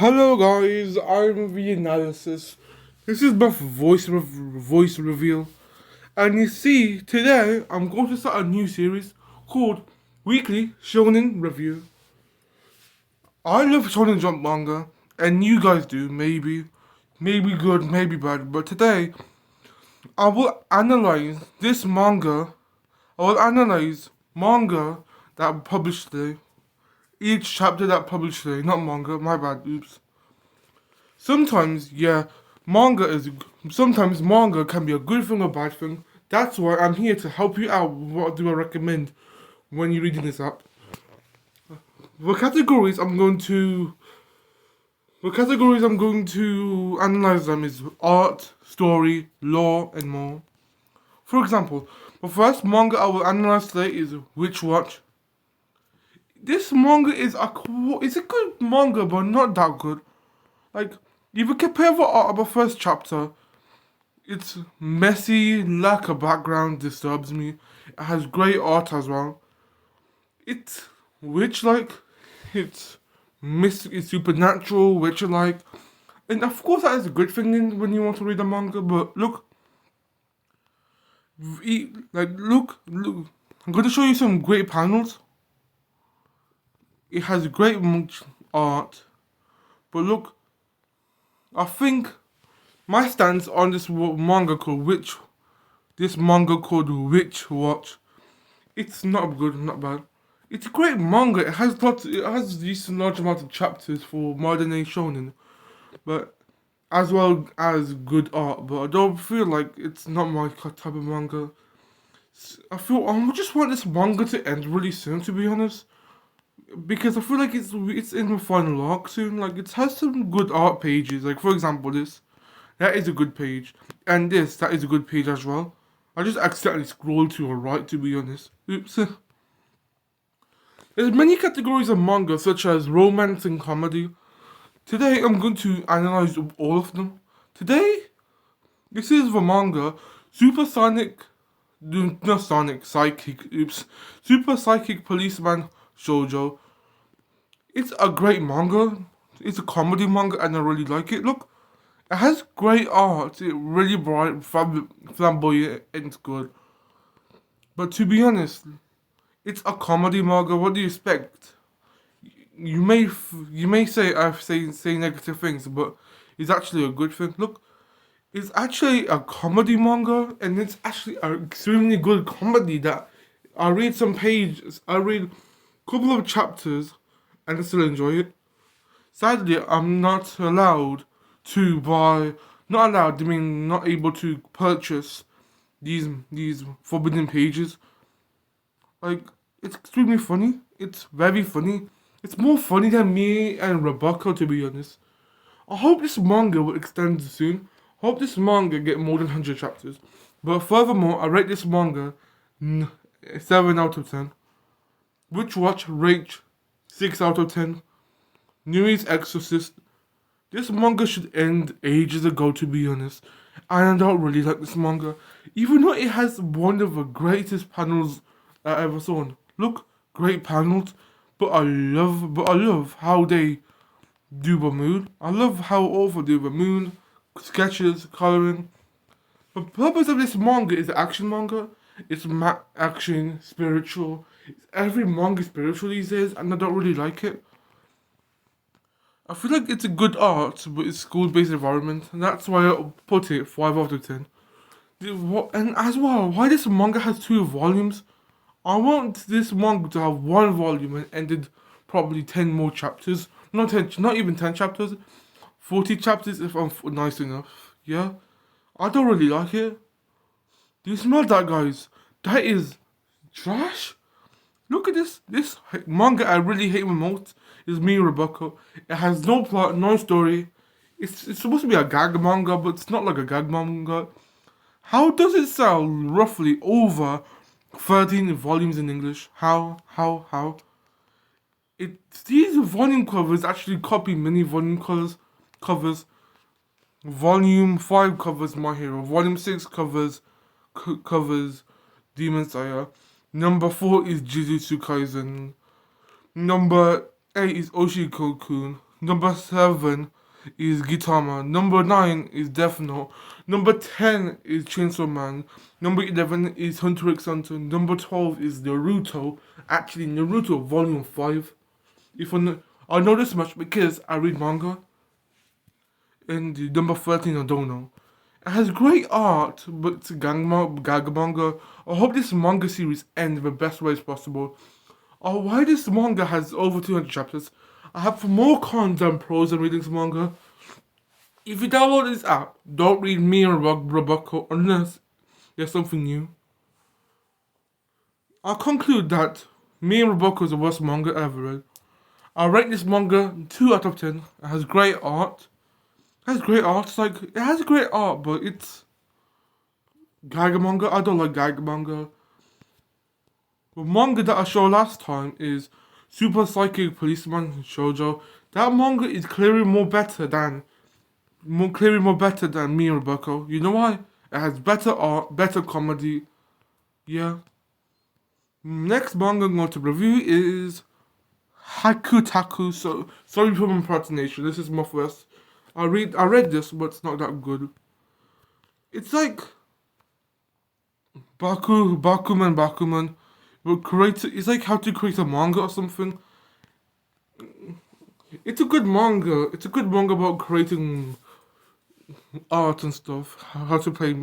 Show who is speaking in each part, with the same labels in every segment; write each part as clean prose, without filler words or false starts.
Speaker 1: Hello guys, I'm the analysis. This is my voice reveal, and you see, today I'm going to start a new series called Weekly Shonen Review. I love Shonen Jump manga, and you guys do, maybe good, maybe bad. But today I will analyze this manga. I will analyze manga that published today. Each chapter that published today, not manga. My bad. Oops. Sometimes, yeah, manga is. Sometimes manga can be a good thing or bad thing. That's why I'm here to help you out. What do I recommend when you're reading this up? The categories I'm going to. The categories I'm going to analyze them is art, story, lore, and more. For example, the first manga I will analyze today is Witch Watch. This manga is it's a good manga, but not that good. Like, if you compare the art of the first chapter, it's messy, lack of background disturbs me. It has great art as well. It's witch-like, it's mystic, it's supernatural, witch-like. And of course that is a good thing when you want to read a manga, but look, look, I'm going to show you some great panels. It has great art, but look, I think my stance on this manga called Witch Watch, it's not good, not bad. It's a great manga. It has decent large amount of chapters for modern day shonen, but as well as good art. But I don't feel like it's not my type of manga. I just want this manga to end really soon, to be honest, because I feel like it's in the final arc soon. Like, it has some good art pages. Like, for example, that is a good page, and that is a good page as well. I just accidentally scrolled to a right, to be honest. Oops. There's many categories of manga, such as romance and comedy. Today I'm going to analyze all of them. Today, this is the manga Supersonic, not Sonic, Psychic, Super Psychic Policeman Shoujo. It's a great manga. It's a comedy manga, and I really like it. Look, it has great art. It's really bright, flamboyant, and it's good. But to be honest, it's a comedy manga. What do you expect? You may say I've say negative things, but it's actually a good thing. Look, it's actually a comedy manga, and it's actually an extremely good comedy. That I read some pages, I read a couple of chapters, and I still enjoy it. Sadly, I'm not allowed to buy. Not allowed. I mean, not able to purchase these forbidden pages. Like, it's extremely funny. It's very funny. It's more funny than me and Rebecca, to be honest. I hope this manga will extend soon. Hope this manga get more than 100 chapters. But furthermore, I rate this manga 7 out of 10. Witch Watch rate 6 out of 10. Nuri's Exorcist. This manga should end ages ago, to be honest. And I don't really like this manga. Even though it has one of the greatest panels I ever saw. Look, great panels. But I love how they do the moon. I love how awful they do the moon, sketches, coloring. The purpose of this manga is action manga. It's action, spiritual. Every manga is spiritual these days, and I don't really like it. I feel like it's a good art, but it's school-based environment, and that's why I put it 5 out of 10. And as well, why this manga has 2 volumes? I want this manga to have 1 volume and ended probably 10 more chapters. Not even 10 chapters. 40 chapters if I'm nice enough. Yeah? I don't really like it. Do you smell that, guys? That is trash. Look at this. This manga I really hate the most is Me Rebecca. It has no plot, no story. It's supposed to be a gag manga, but it's not like a gag manga. How does it sell roughly over 13 volumes in English? How? These volume covers actually copy many volume covers. Volume 5 covers My Hero. Volume 6 covers Demon Slayer. Number 4 is Jujutsu Kaisen. Number 8 is Oshikokun. Number 7 is Gitama. Number 9 is Death Note. Number 10 is Chainsaw Man. Number 11 is Hunter x Hunter. Number 12 is Naruto. Actually, Naruto Volume 5. If I know this much because I read manga. And the number 13, I don't know. It has great art, but it's a gag manga. I hope this manga series ends the best ways possible. Why this manga has over 200 chapters. I have more cons than pros in reading this manga. If you download this app, don't read me and Rebecca unless there's something new. I'll conclude that me and Rebecca is the worst manga I ever read. I rate this manga 2 out of 10. It has great art. It has great art, but it's gag manga. I don't like gag manga. The manga that I showed last time is Super Psychic Policeman Shoujo. That manga is clearly more better than me and Rebecca. You know why? It has better art, better comedy. Yeah. Next manga I'm going to review is Haku Taku. So sorry for my pronunciation. This is my first. I read this, but it's not that good. It's like Bakuman. But it's like how to create a manga or something. It's a good manga. It's a good manga about creating art and stuff. How to create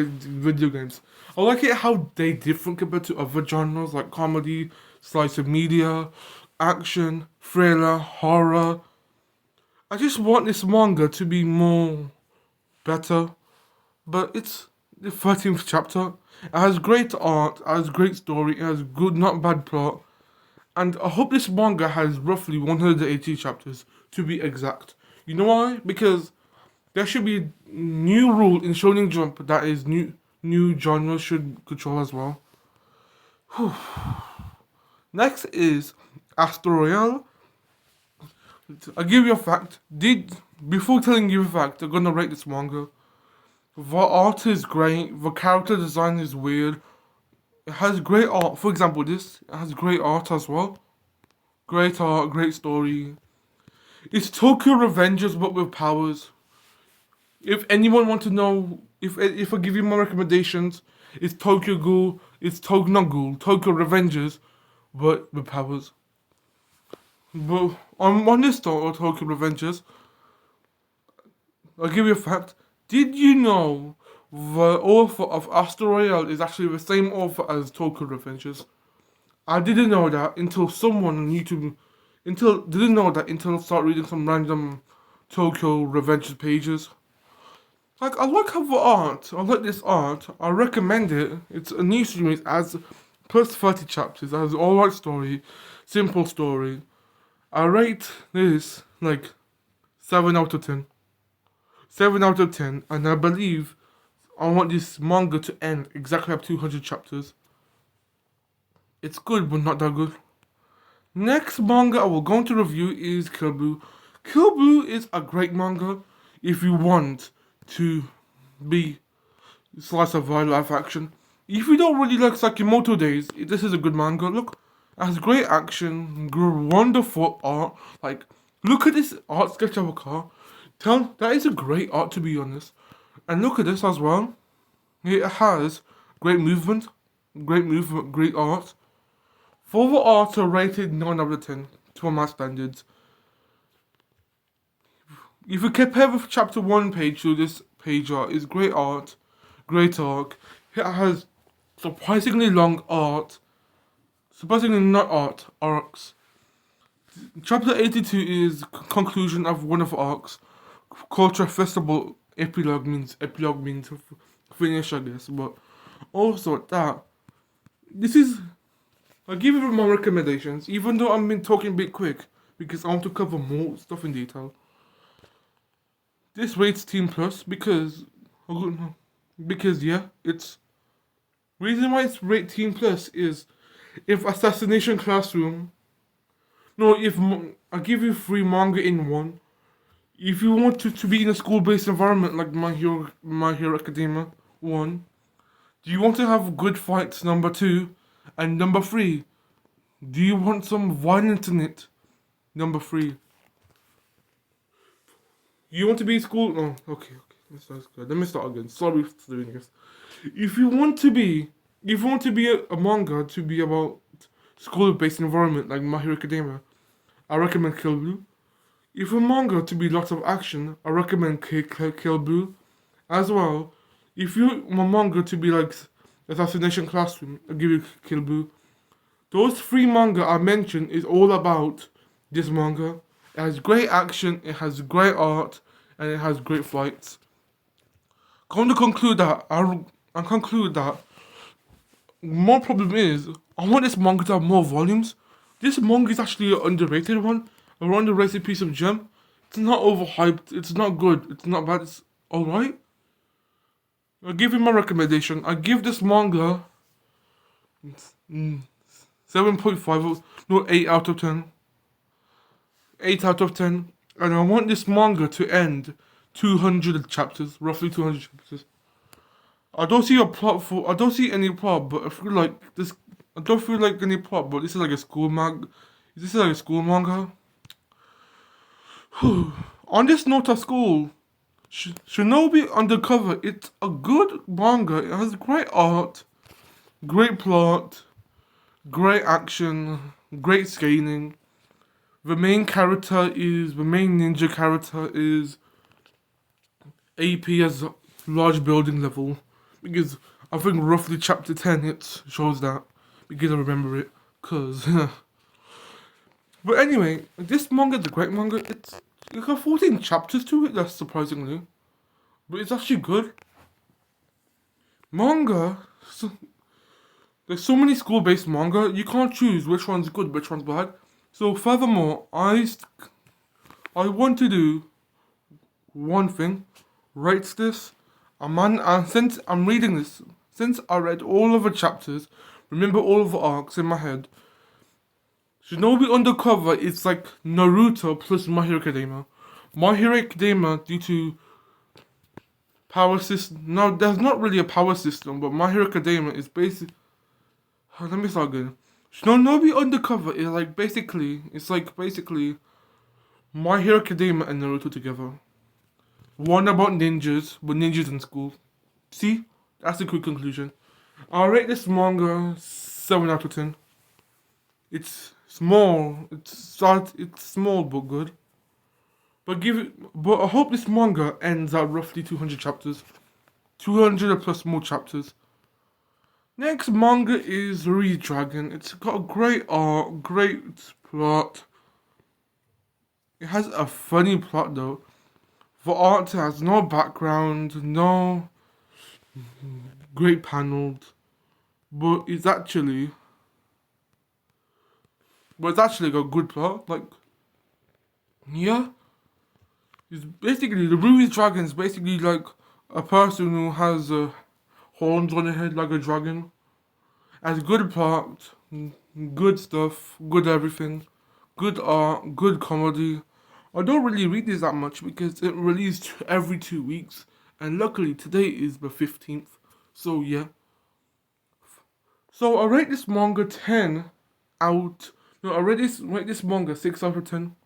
Speaker 1: video games. I like it how they different compared to other genres like comedy, slice of media, action, thriller, horror. I just want this manga to be more better, but it's the 13th chapter. It has great art, it has great story, it has good, not bad plot, and I hope this manga has roughly 180 chapters to be exact. You know why? Because there should be a new rule in Shonen Jump that is new genres should control as well. Whew. Next is Astro Royale. I'll give you a fact. Before telling you a fact, I'm gonna rate this manga. The art is great. The character design is weird. It has great art. For example, it has great art as well. Great art, great story. It's Tokyo Revengers but with powers. If anyone want to know, if I give you my recommendations, it's Tokyo Ghoul. Not Ghoul. Tokyo Revengers, but with powers. But on this story, Tokyo Revengers, I'll give you a fact. Did you know the author of Astro Royale is actually the same author as Tokyo Revengers? I didn't know that until someone on YouTube, until I started reading some random Tokyo Revengers pages. Like, I like how the art, I like this art, I recommend it. It's a new series, as plus 30 chapters, it has alright story, simple story. I rate this like 7 out of 10. 7 out of 10, and I believe I want this manga to end exactly at 200 chapters. It's good, but not that good. Next manga I will go to review is Kill Boo. Kill Boo is a great manga if you want to be slice of life action. If you don't really like Sakimoto Days, this is a good manga. Look, it has great action, wonderful art. Like, look at this art sketch of a car. That is a great art, to be honest. And look at this as well. It has great movement, great art. For the art, are rated 9 out of 10 to my standards. If you compare the chapter 1 page to this page art, it's great art, great arc. It has surprisingly long art. Surprisingly not art, arcs. Chapter 82 is conclusion of one of the arcs. Culture Festival epilogue means finish, I guess. But also I'll give you my recommendations, even though I've been talking a bit quick because I want to cover more stuff in detail. This rates Team Plus because yeah, it's reason why it's rate Team Plus is if Assassination Classroom. No, if I give you 3 manga in one. If you want to be in a school-based environment like My Hero Academia 1, do you want to have good fights, number 2, and number 3, do you want some violence in it, number 3? You want to be in school? No, okay, okay. That's good. Let me start again. Sorry for doing this. If you want to be, if you want to be a manga to be about school-based environment like My Hero Academia, I recommend Kill Blue. If a manga to be lots of action, I recommend Kill Blue as well. If you want manga to be like Assassination Classroom, I'll give you Kill Blue. Those three manga I mentioned is all about this manga. It has great action, it has great art, and it has great fights. Come to conclude that, I conclude that more problem is I want this manga to have more volumes. This manga is actually an underrated one, a underrated piece of gem. It's not overhyped. It's not good. It's not bad. It's alright. I'll give you my recommendation. I give this manga 7.5, no 8 out of 10. 8 out of 10. And I want this manga to end 200 chapters, roughly 200 chapters. I don't see any plot, but I feel like this. I don't feel like any plot, but this is like a school mag. This is like a school manga. On this note of school, Shinobi Undercover. It's a good manga. It has great art, great plot, great action, great scaling. The main ninja character is AP as large building level. Because I think roughly chapter 10 it shows that. Because I remember it. But anyway, this manga is a great manga. It's got 14 chapters to it, that's surprisingly. But it's actually good. Manga. There's so many school-based manga, you can't choose which one's good, which one's bad. So furthermore, I want to do one thing. Write this. Since I'm reading this, since I read all of the chapters, remember all of the arcs in my head, Shinobi Undercover is like Naruto plus My Hero Academia. My Hero Academia, due to power system, no, there's not really a power system, but My Hero Academia is basically, let me start again. Shinobi Undercover is like basically, My Hero Academia and Naruto together. One about ninjas, but ninjas in school. See? That's a quick conclusion. I'll rate this manga 7 out of 10. It's small. It's small but good. But I hope this manga ends at roughly 200 chapters. 200 plus more chapters. Next manga is Read Dragon. It's got a great art, great plot. It has a funny plot though. The art has no background, no great panels, but it's actually got good plot. Like, yeah, it's basically the Ruby's Dragon is basically like a person who has horns on their head like a dragon. Has good plot, good stuff, good everything, good art, good comedy. I don't really read this that much because it released every 2 weeks, and luckily today is the 15th. So yeah. So I rate this manga 10 out. No, I rate this manga 6 out of 10.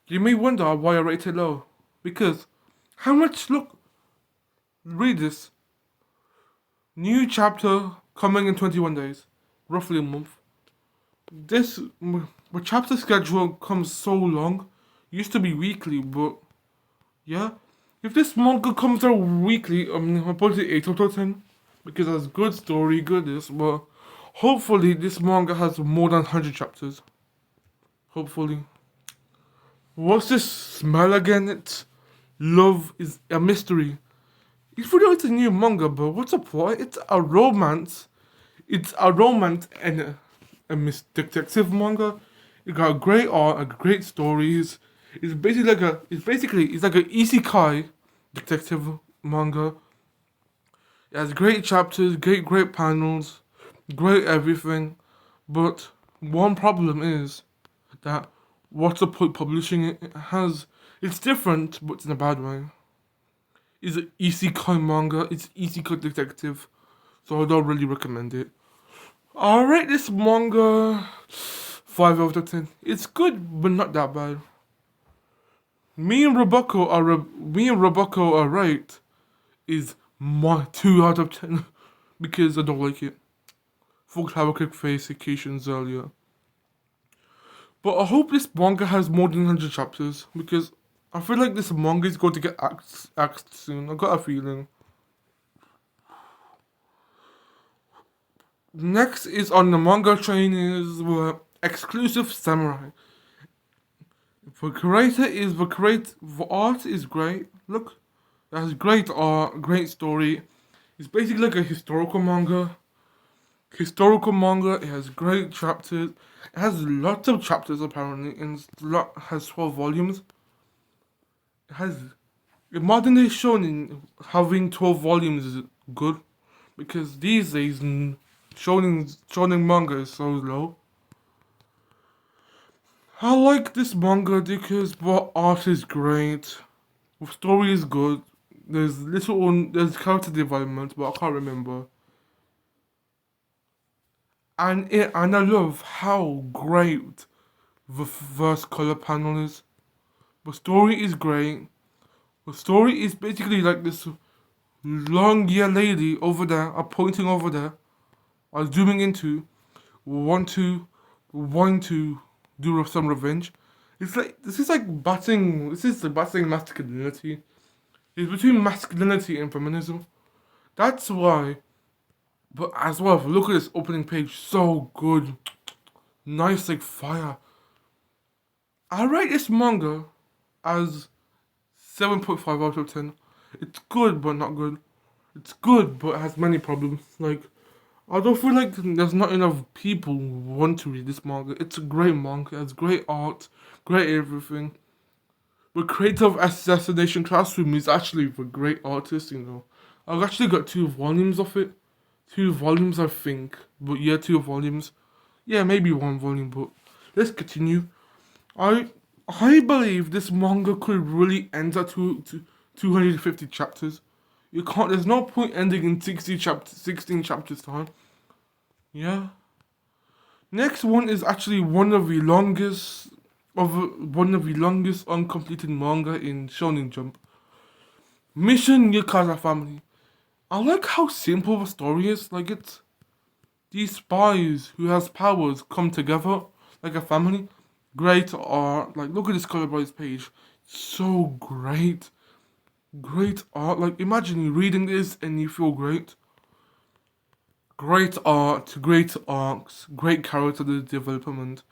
Speaker 1: You may wonder why I rate it low. Because how much? Look, read this. New chapter coming in 21 days, roughly a month. The chapter schedule comes so long. Used to be weekly, but yeah. If this manga comes out weekly, I'll put it 8 out of 10 because it has good story, good this, but hopefully this manga has more than 100 chapters. Hopefully. What's this smell again? It's Love is a Mystery. It's a new manga, but what's the plot? It's a romance. It's a romance and a detective manga. It got great art, great stories. It's basically like an isekai detective manga. It has great chapters, great panels, great everything. But one problem is that what's the point publishing it? It's different, but in a bad way. It's an isekai manga. It's isekai detective, so I don't really recommend it. I'll rate this manga 5 out of 10. It's good, but not that bad. me and Rebecca are right. Is my 2 out of 10 because I don't like it. For clarifications earlier. But I hope this manga has more than 100 chapters because I feel like this manga is going to get axed soon. I got a feeling. Next is on the manga train is Exclusive Samurai. The art is great. Look, it has great art, great story. It's basically like a historical manga. It has great chapters. It has lots of chapters apparently, and has 12 volumes. It has in modern day shonen having 12 volumes is good because these days shonen manga is so low. I like this manga because the art is great, the story is good. There's character development, but I can't remember. And I love how great the first color panel is. The story is great. The story is basically like this long year lady over there, pointing over there, zooming into, want to, want to do some revenge. This is the batting masculinity. It's between masculinity and feminism. That's why, but as well, look at this opening page, so good. Nice like fire. I rate this manga as 7.5 out of 10. It's good but not good. It's good but it has many problems. Like, I don't feel like there's not enough people who want to read this manga. It's a great manga. It has great art, great everything. The creator of Assassination Classroom is actually a great artist, you know. I've actually got 2 volumes of it. 2 volumes, I think. But yeah, 2 volumes. Yeah, maybe 1 volume, but let's continue. I I believe this manga could really end at 250 chapters. You can't. There's no point ending in 16 chapters time. Yeah. Next one is actually one of the longest uncompleted manga in Shonen Jump. Mission Yukaza Family. I like how simple the story is. Like it's these spies who has powers come together like a family. Great art. Like look at this color by this page. So great. Great art. Like imagine you reading this and you feel great. Great art, great arcs, great character development.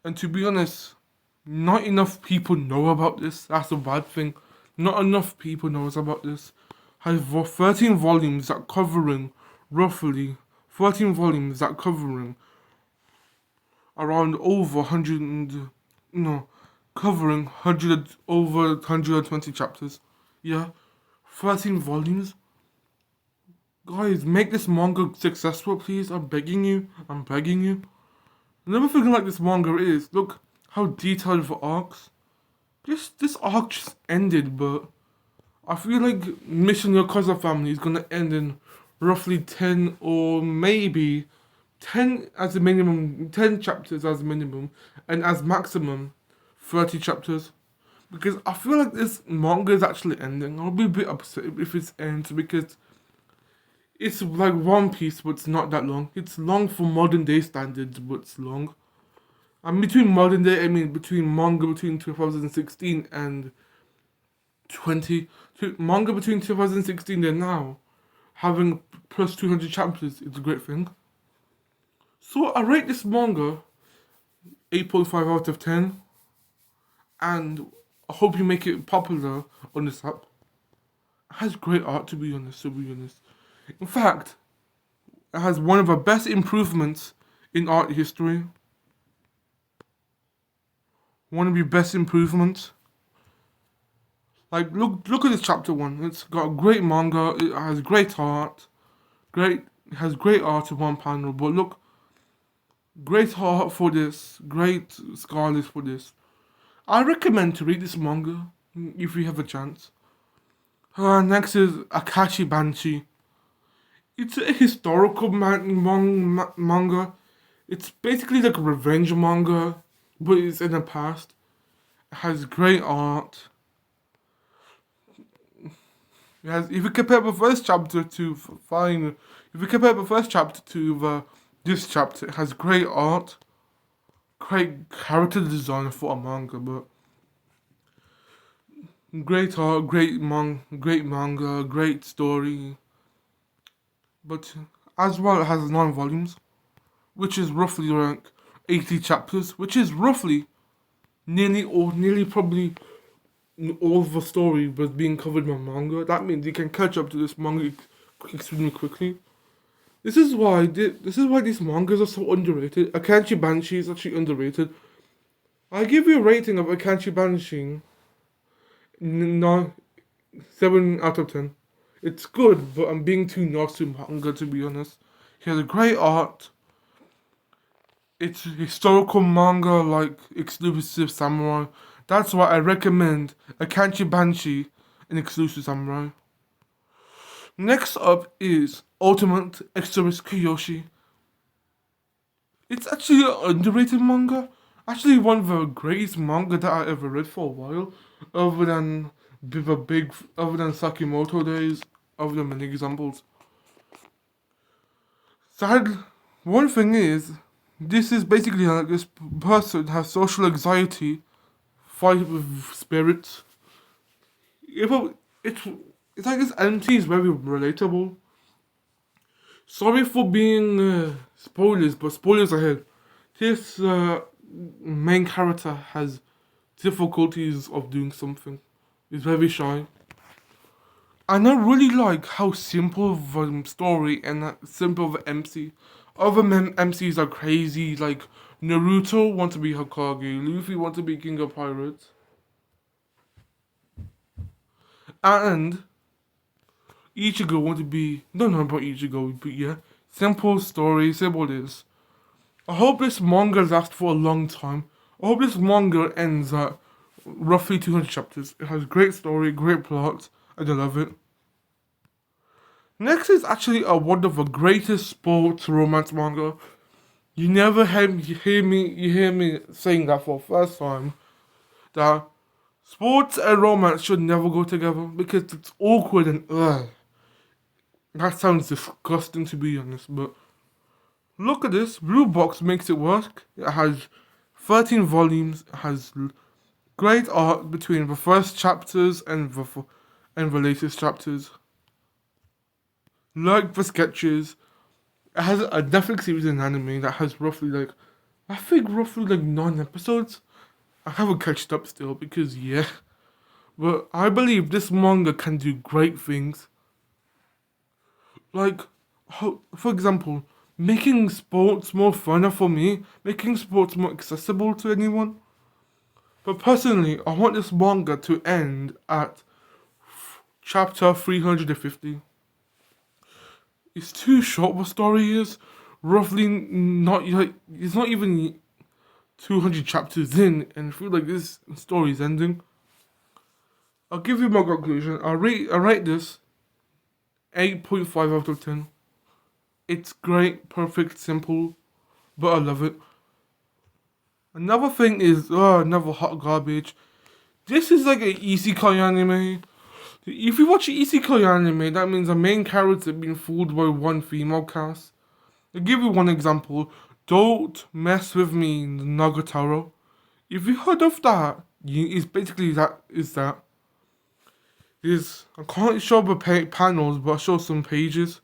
Speaker 1: And to be honest, not enough people know about this. That's a bad thing. Not enough people knows about this. Has 13 volumes that covering roughly 13 volumes that covering around over 100 no covering 100 over 120 chapters. Yeah, 13 volumes. Guys, make this manga successful, please. I'm begging you. I'm begging you. Another thing like this manga is look how detailed the arcs. This arc just ended, but I feel like Mission Yakuza Family is gonna end in roughly 10 or maybe 10 as a minimum, 10 chapters as a minimum, and as maximum 30 chapters. Because I feel like this manga is actually ending. I'll be a bit upset if it ends because it's like One Piece, but it's not that long. It's long for modern day standards, but it's long. And between modern day, I mean between manga between 2016 and 20, manga between 2016 and now, having plus 200 chapters is a great thing. So I rate this manga 8.5 out of 10, and I hope you make it popular on this app. It has great art, to be honest. In fact, it has one of the best improvements in art history. One of the best improvements. Like look at this chapter one. It's got a great manga. It has great art. It has great art in one panel. But look, great art for this. Great scholars for this. I recommend to read this manga if you have a chance. Next is Akashi Banshi. It's a historical manga. It's basically like a revenge manga, but it's in the past. has great art. It has, if you compare the first chapter to fine, if you compare the first chapter to this chapter, it has great art, great character design for a manga, but great art, great manga, great story. But as well, it has 9 volumes, which is roughly like 80 chapters, which is roughly nearly probably all of the story was being covered by manga. That means you can catch up to this manga extremely quickly. This is why these mangas are so underrated. Akanchi Banshi is actually underrated. I give you a rating of Akanchi Banshi no 7 out of 10. It's good, but I'm being too nice to manga to be honest. He has a great art. It's historical manga like Exclusive Samurai. That's why I recommend Akanchi Banshi and Exclusive Samurai. Next up is Ultimate Exorcist Kyoshi. It's actually an underrated manga. Actually, one of the greatest manga that I ever read for a while. Other than other than Sakimoto days, other than many examples. Sad. One thing is, this is basically like this person has social anxiety, fight with spirits. If it's like this entity is very relatable. Sorry for being spoilers, but spoilers ahead. This main character has difficulties of doing something. He's very shy. And I really like how simple the story and simple the MC. Other MCs are crazy, like Naruto wants to be Hokage, Luffy wants to be King of Pirates. And Ichigo want to be, don't know about Ichigo, but yeah, simple story, simple this. I hope this manga lasts for a long time. I hope this manga ends at roughly 200 chapters. It has great story, great plot, and I love it. Next is actually one of the greatest sports romance manga. You never hear me saying that for the first time. That sports and romance should never go together because it's awkward and ugh. That sounds disgusting to be honest, but look at this. Blue Box makes it work. It has 13 volumes. It has great art between the first chapters and the latest chapters. Like the sketches, it has a Netflix series in anime that has roughly like 9 episodes. I haven't catched up still because yeah, but I believe this manga can do great things. Like, for example, making sports more funner for me, making sports more accessible to anyone. But personally, I want this manga to end at chapter 350. It's too short. The story is roughly not like it's not even 200 chapters in, and I feel like this story is ending. I'll give you my conclusion. I rate this 8.5 out of 10. It's great, perfect, simple, but I love it. Another thing is another hot garbage. This is like an isekai anime. If you watch an isekai anime, that means the main character being fooled by one female cast. I'll give you one example. Don't Mess With Me, Nagatoro. If you heard of that, it's basically that. I can't show the panels, but I'll show some pages.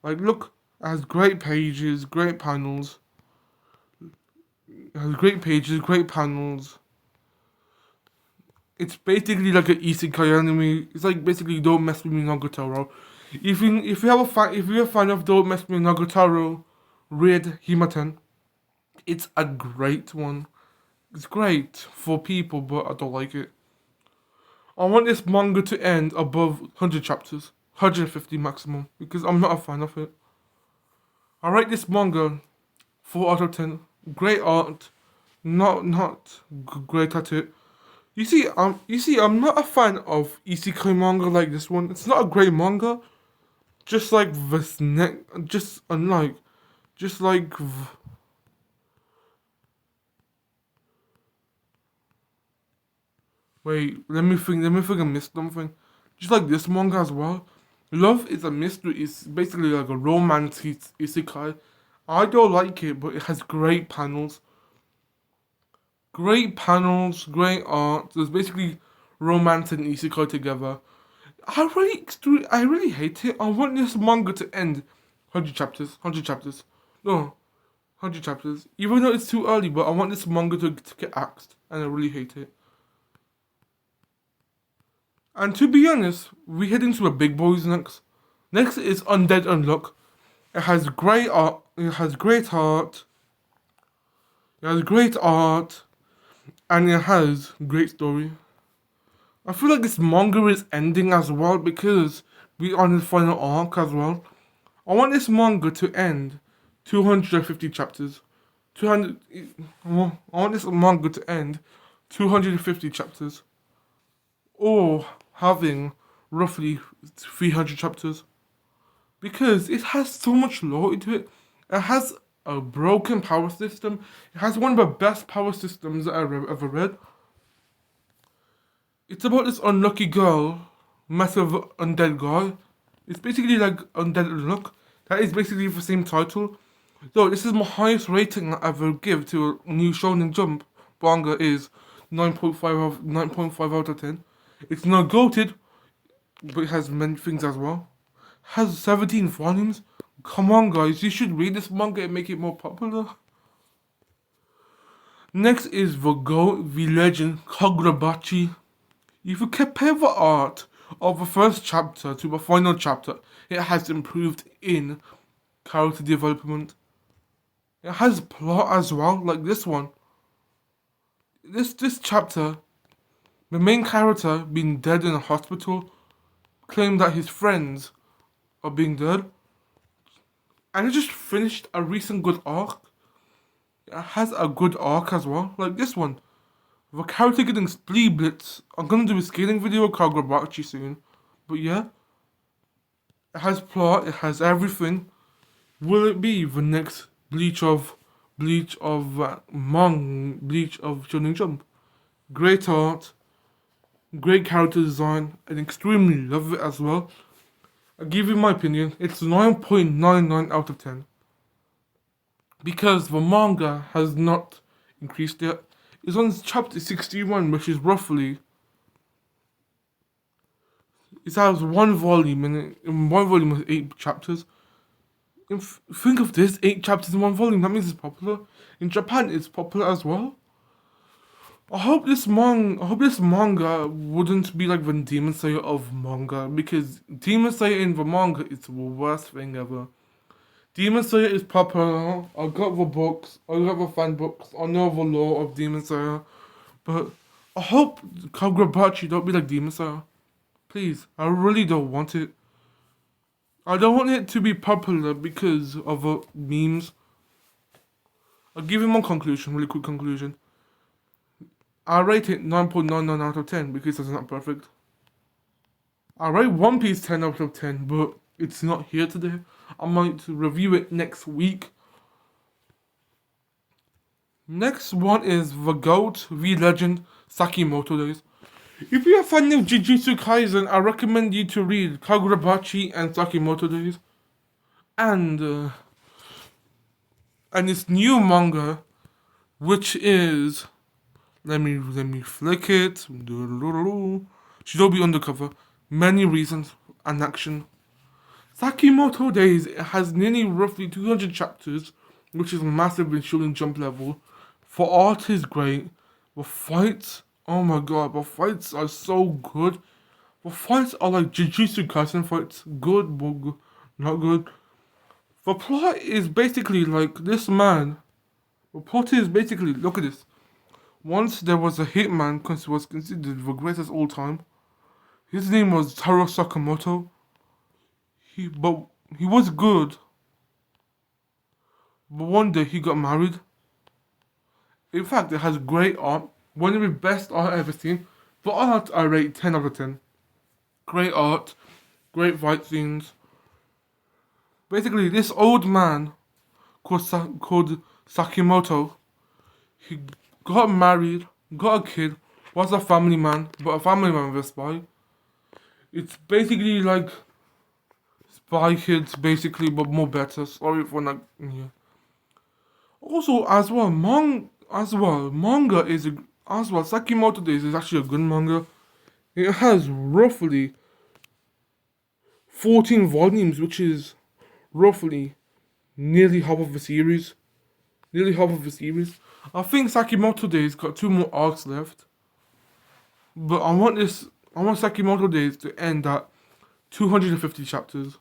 Speaker 1: Like, look, it has great pages, great panels. It has great pages, great panels. It's basically like an isekai anime. It's like basically Don't Mess With Me, Nagatoro. If you're a fan of Don't Mess With Me, Nagatoro, read Himaten. It's a great one. It's great for people, but I don't like it. I want this manga to end above 100 chapters, 150 maximum, because I'm not a fan of it. I rate this manga 4 out of 10. Great art, not great at it. I'm not a fan of isekai manga like this one. It's not a great manga. Just like this just unlike, just like Wait, let me think I missed something. Just like this manga as well. Love is a mystery. It's basically like a romance isekai. I don't like it, but it has great panels. Great panels, great art. There's basically romance and isekai together. I really hate it. I want this manga to end. 100 chapters. No, 100 chapters. Even though it's too early, but I want this manga to get axed, and I really hate it. And to be honest, we head into the big boys next. Next is Undead Unluck. It has great art. It has great art. It has great art, and it has great story. I feel like this manga is ending as well because we are in the final arc as well. I want this manga to end 250 chapters. 200. I want this manga to end 250 chapters. Or having roughly 300 chapters. Because it has so much lore into it. It has a broken power system. It has one of the best power systems that I've ever read. It's about this unlucky girl, massive undead guy. It's basically like Undead Unluck. That is basically the same title. Though this is my highest rating I ever give to a new Shonen Jump manga is 9.5 out of 10. It's not goated, but it has many things as well. Has 17 volumes. Come on, guys, you should read this manga and make it more popular. Next is the legend Kagurabachi. If you compare the art of the first chapter to the final chapter, it has improved in character development. It has plot as well, like this one. This chapter, the main character being dead in a hospital, claimed that his friends are being dead. And it just finished a recent good arc. It has a good arc as well, like this one. The character getting splee blitz. I'm gonna do a scaling video of Kagurabachi soon. But yeah. It has plot, it has everything. Will it be the next Bleach of Shonen Jump? Great art, great character design, and extremely love it as well. I'll give you my opinion. It's 9.99 out of 10. Because the manga has not increased yet. It's on chapter 61, which is roughly. It has one volume, and in one volume has 8 chapters. Think of this, 8 chapters in one volume. That means it's popular. In Japan, it's popular as well. I hope this manga wouldn't be like the Demon Slayer of manga, because Demon Slayer in the manga is the worst thing ever. Demon Slayer is popular. I got the books. I got the fan books. I know the lore of Demon Slayer. But I hope Kagurabachi don't be like Demon Slayer. Please, I really don't want it. I don't want it to be popular because of the memes. I'll give you my conclusion, really quick conclusion. I rate it 9.99 out of 10 because it's not perfect. I rate One Piece 10 out of 10, but it's not here today. I might review it next week. Next one is The GOAT, the Legend, Sakimoto Days. If you're a fan of Jujutsu Kaisen, I recommend you to read Kagurabachi and Sakimoto Days. And this new manga, which is... Let me flick it. Shinobi Undercover. Many reasons and action. Sakimoto Days has nearly roughly 200 chapters, which is massive in Shonen Jump level. For art is great. The fights, oh my god, the fights are so good. The fights are like Jujutsu Kaisen fights. Good, but not good. The plot is basically like this man. The plot is basically, look at this. Once there was a hitman who was considered the greatest all time. His name was Taro Sakamoto. He was good. But one day he got married. In fact, it has great art. One of the best art I've ever seen. For art, I rate 10 out of 10. Great art. Great fight scenes. Basically, this old man called Sakimoto, he got married, got a kid, was a family man, but a family man with a spy. It's basically like Spy Kids, basically, but more better. Sorry for not. Yeah. Also, manga is as well. Sakimoto Days is actually a good manga. It has roughly 14 volumes, which is roughly nearly half of the series. Nearly half of the series. I think Sakimoto Days got 2 more arcs left. But I want Sakimoto Days to end at 250 chapters.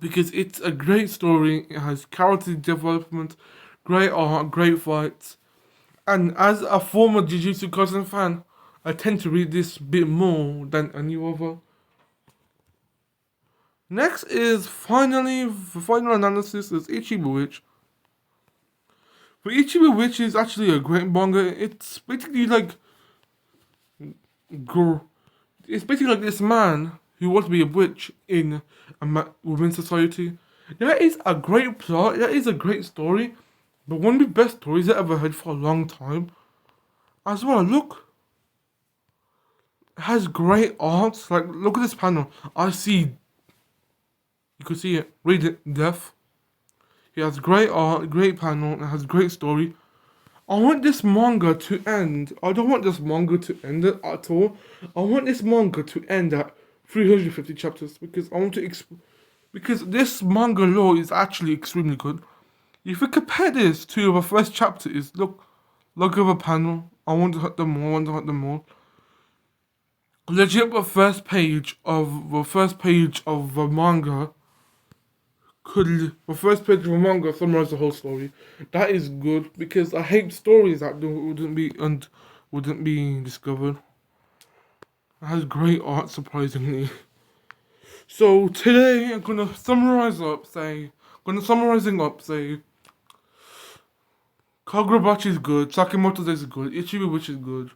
Speaker 1: Because it's a great story, it has character development, great art, great fights. And as a former Jujutsu Kaisen fan, I tend to read this bit more than any other. Next is finally, the final analysis is Ichigo Witch. But Ichigo Witch is actually a great manga. It's basically like it's basically like this man who wants to be a witch in a women's society. That is a great plot. That is a great story. But one of the best stories I ever heard for a long time. As well, look. It has great art. Like, look at this panel. I see. You can see it. Read it. Death. It has great art, great panel. It has great story. I want this manga to end. I don't want this manga to end it at all. I want this manga to end at 350 chapters because I want to because this manga lore is actually extremely good. If we compare this to the first chapter, is look at the panel. I want to hurt them more. I want to hurt them more. Legit, the first page of the manga the first page of a manga summarize the whole story. That is good because I hate stories that wouldn't be discovered. It has great art, surprisingly. So today I'm gonna say Kagurabachi is good, Sakimoto Days is good, Ichigo Witch is good.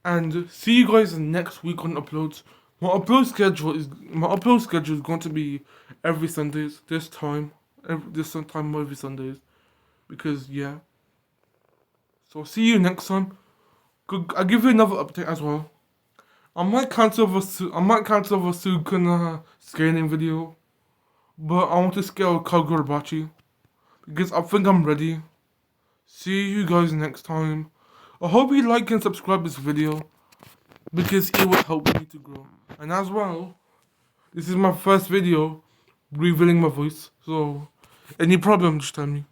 Speaker 1: And see you guys next week on uploads. My upload schedule is going to be every Sundays. This time every Sundays, because yeah. So see you next time. I'll give you another update as well. I might cancel the Sukuna scaling video, but I want to scale Kagurabachi because I think I'm ready. See you guys next time. I hope you like and subscribe this video because it will help me to grow. And as well, this is my first video revealing my voice, so any problem, just tell me.